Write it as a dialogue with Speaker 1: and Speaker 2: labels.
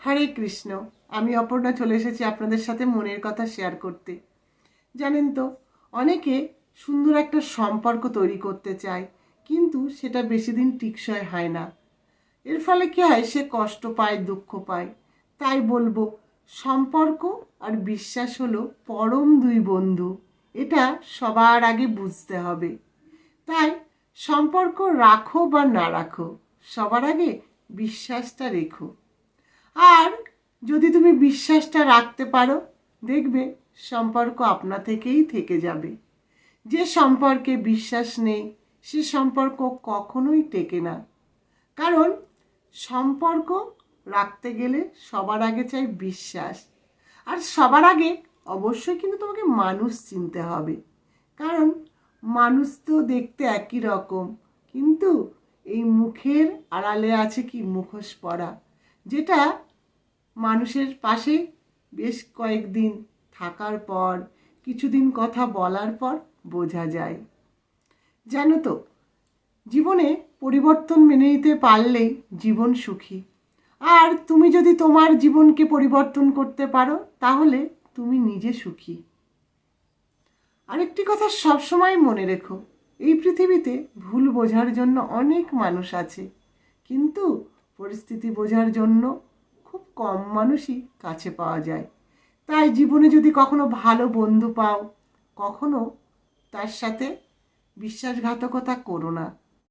Speaker 1: হরে কৃষ্ণ। আমি অপর্ণা চলে এসেছি আপনাদের সাথে মনের কথা শেয়ার করতে। জানেন তো, অনেকে সুন্দর একটা সম্পর্ক তৈরি করতে চায়, কিন্তু সেটা বেশি দিন টিকসই হয় না। এর ফলে কী হয়, সে কষ্ট পায়, দুঃখ পায়। তাই বলবো, সম্পর্ক আর বিশ্বাস হলো পরম দুই বন্ধু। এটা সবার আগে বুঝতে হবে। তাই সম্পর্ক রাখো বা না রাখো, সবার আগে বিশ্বাসটা রেখো। আর যদি তুমি বিশ্বাসটা রাখতে পারো, দেখবে সম্পর্ক আপনা থেকেই থেকে যাবে। যে সম্পর্কে বিশ্বাস নেই, সে সম্পর্ক কখনোই টেকে না। কারণ সম্পর্ক রাখতে গেলে সবার আগে চাই বিশ্বাস। আর সবার আগে অবশ্যই কিন্তু তোমাকে মানুষ চিনতে হবে। কারণ মানুষ তো দেখতে একই রকম, কিন্তু এই মুখের আড়ালে আছে কি মুখোশ পরা, যেটা মানুষের পাশে বেশ কয়েকদিন থাকার পর, কিছুদিন কথা বলার পর বোঝা যায়। জানো তো, জীবনে পরিবর্তন মেনে নিতে পারলেই জীবন সুখী। আর তুমি যদি তোমার জীবনকে পরিবর্তন করতে পারো, তাহলে তুমি নিজে সুখী। আরেকটি কথা সবসময় মনে রেখো, এই পৃথিবীতে ভুল বোঝার জন্য অনেক মানুষ আছে, কিন্তু পরিস্থিতি বোঝার জন্য খুব কম মানুষই কাছে পাওয়া যায়। তাই জীবনে যদি কখনো ভালো বন্ধু পাও, কখনো তার সাথে বিশ্বাসঘাতকতা করো না।